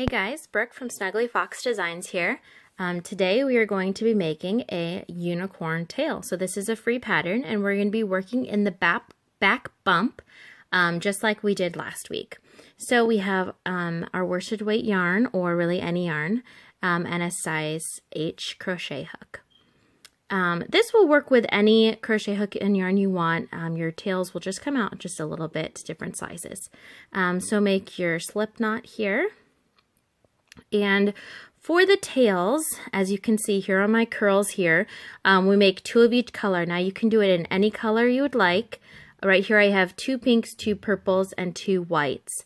Hey guys, Brooke from Snuggly Fox Designs here. Today we are going to be making a unicorn tail. So this is a free pattern and we're going to be working in the back bump just like we did last week. So we have our worsted weight yarn, or really any yarn, and a size H crochet hook. This will work with any crochet hook and yarn you want. Your tails will just come out just a little bit different sizes. So make your slip knot here. And for the tails, as you can see here on my curls here, we make 2 of each color. Now you can do it in any color you would like. Right here I have 2 pinks, 2 purples, and 2 whites.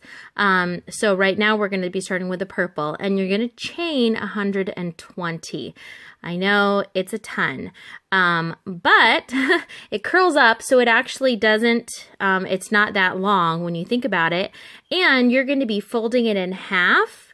So right now we're going to be starting with the purple, and you're going to chain 120. I know it's a ton, but it curls up, so it actually doesn't, it's not that long when you think about it. And you're going to be folding it in half.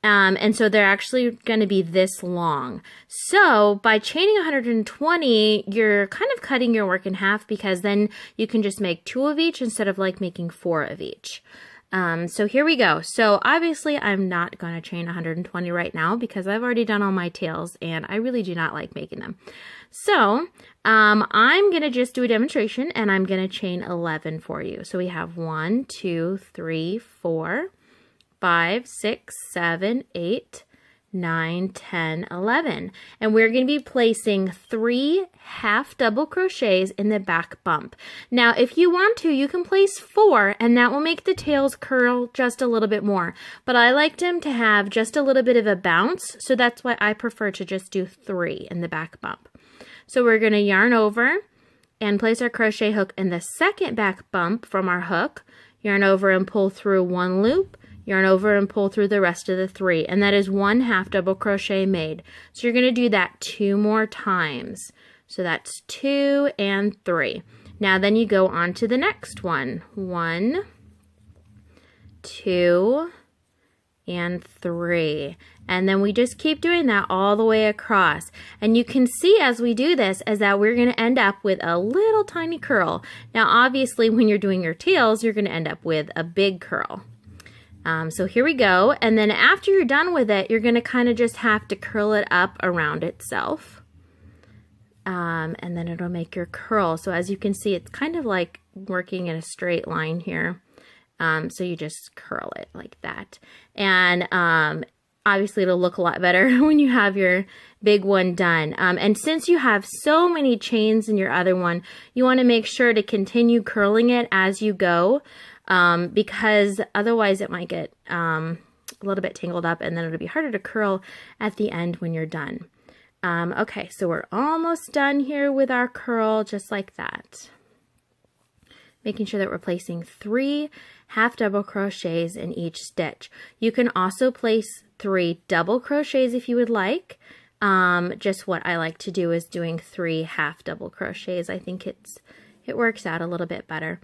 And so they're actually going to be this long. So by chaining 120, you're kind of cutting your work in half, because then you can just make 2 of each instead of like making 4 of each. So here we go. So obviously I'm not going to chain 120 right now because I've already done all my tails and I really do not like making them. So I'm going to just do a demonstration and I'm going to chain 11 for you. So we have 1, 2, 3, 4, 5, 6, 7, 8, 9, 10, 11. And we're going to be placing 3 half double crochets in the back bump. Now, if you want to, you can place 4 and that will make the tails curl just a little bit more. But I like them to have just a little bit of a bounce, so that's why I prefer to just do 3 in the back bump. So we're going to yarn over and place our crochet hook in the second back bump from our hook, yarn over and pull through 1 loop, yarn over and pull through the rest of the 3, and that is 1 half double crochet made. So you're going to do that 2 more times. So that's 2 and 3. Now then you go on to the next one. 1, 2, and 3. And then we just keep doing that all the way across. And you can see as we do this is that we're going to end up with a little tiny curl. Now obviously when you're doing your tails, you're going to end up with a big curl. So here we go, and then after you're done with it, you're going to kind of just have to curl it up around itself, and then it'll make your curl. So as you can see, it's kind of like working in a straight line here, so you just curl it like that, and obviously it'll look a lot better when you have your big one done. And since you have so many chains in your other one, you want to make sure to continue curling it as you go. Because otherwise it might get a little bit tangled up and then it'll be harder to curl at the end when you're done. Okay, so we're almost done here with our curl, just like that. Making sure that we're placing 3 half double crochets in each stitch. You can also place 3 double crochets if you would like. Just what I like to do is doing 3 half double crochets. I think it works out a little bit better.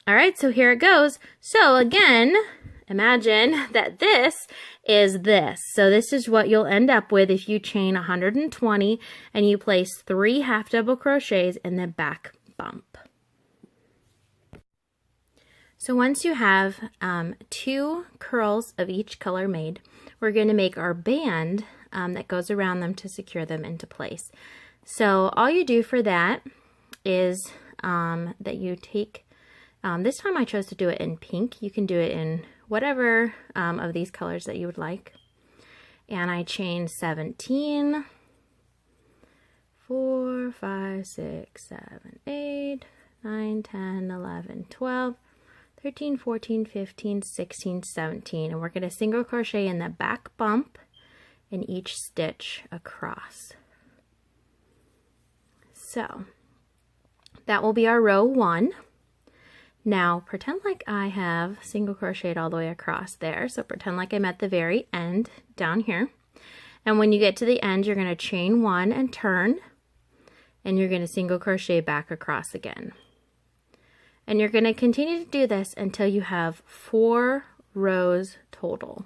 All right, so here it goes. So again, imagine that this is this. So this is what you'll end up with if you chain 120 and you place 3 half double crochets in the back bump. So once you have 2 curls of each color made, we're going to make our band that goes around them to secure them into place. So all you do for that is that you take this time I chose to do it in pink. You can do it in whatever of these colors that you would like. And I chained 17, 4, 5, 6, 7, 8, 9, 10, 11, 12, 13, 14, 15, 16, 17. And we're going to single crochet in the back bump in each stitch across. So that will be our row 1. Now pretend like I have single crocheted all the way across there. So pretend like I'm at the very end down here. And when you get to the end, you're going to chain 1 and turn. And you're going to single crochet back across again. And you're going to continue to do this until you have 4 rows total.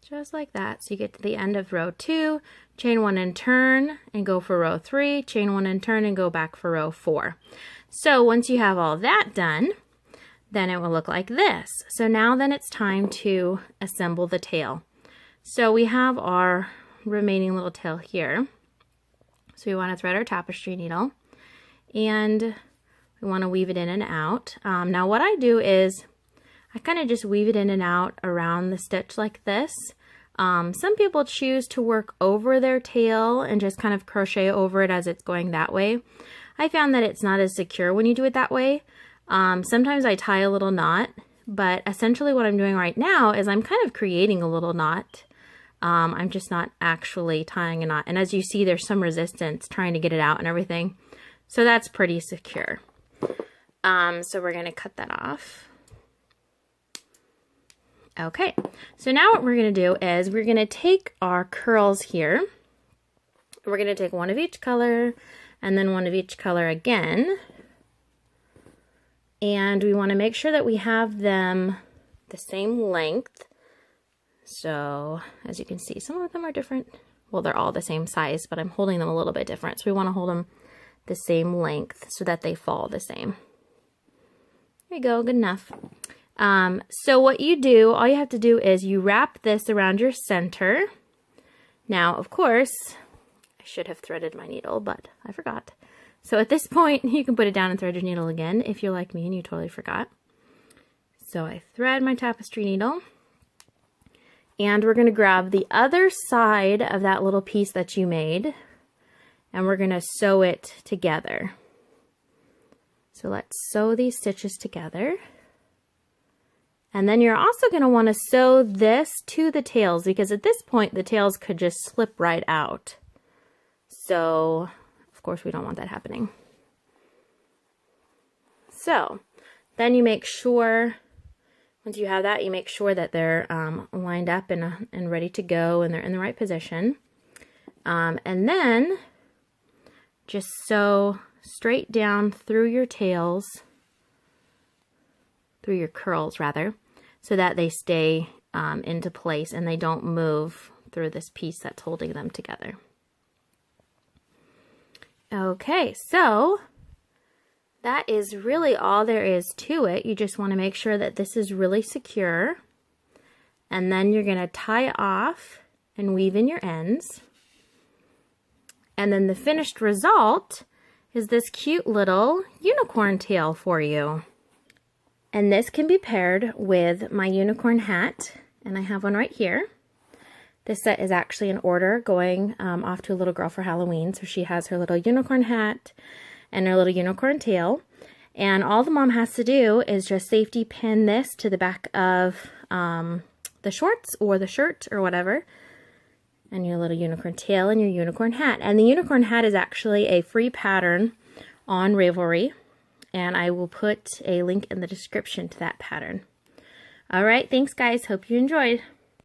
Just like that. So you get to the end of row 2, chain 1 and turn and go for row 3, chain 1 and turn and go back for row 4. So once you have all that done, then it will look like this. So now then it's time to assemble the tail. So we have our remaining little tail here. So we want to thread our tapestry needle and we want to weave it in and out. Now what I do is I kind of just weave it in and out around the stitch like this. Some people choose to work over their tail and just kind of crochet over it as it's going that way. I found that it's not as secure when you do it that way. Sometimes I tie a little knot, but essentially what I'm doing right now is I'm kind of creating a little knot. I'm just not actually tying a knot. And as you see, there's some resistance trying to get it out and everything. So that's pretty secure. So we're going to cut that off. Okay, so now what we're going to do is we're going to take our curls here. We're going to take one of each color and then one of each color again. And we want to make sure that we have them the same length. So as you can see, some of them are different. Well, they're all the same size, but I'm holding them a little bit different. So we want to hold them the same length so that they fall the same. There you go, good enough. So what you do, all you have to do is you wrap this around your center. Now, of course, I should have threaded my needle, but I forgot. So at this point, you can put it down and thread your needle again if you're like me and you totally forgot. So I thread my tapestry needle. And we're going to grab the other side of that little piece that you made. And we're going to sew it together. So let's sew these stitches together. And then you're also going to want to sew this to the tails because at this point the tails could just slip right out. So, of course, we don't want that happening. So, then you make sure, once you have that, you make sure that they're lined up and ready to go and they're in the right position. And then just sew straight down through your tails, through your curls rather, so that they stay into place and they don't move through this piece that's holding them together. Okay, so that is really all there is to it. You just want to make sure that this is really secure, and then you're going to tie it off and weave in your ends. And then the finished result is this cute little unicorn tail for you. And this can be paired with my unicorn hat, and I have one right here. This set is actually an order going off to a little girl for Halloween, so she has her little unicorn hat and her little unicorn tail. And all the mom has to do is just safety pin this to the back of the shorts or the shirt or whatever, and your little unicorn tail and your unicorn hat. And the unicorn hat is actually a free pattern on Ravelry. And I will put a link in the description to that pattern. All right, thanks guys. Hope you enjoyed.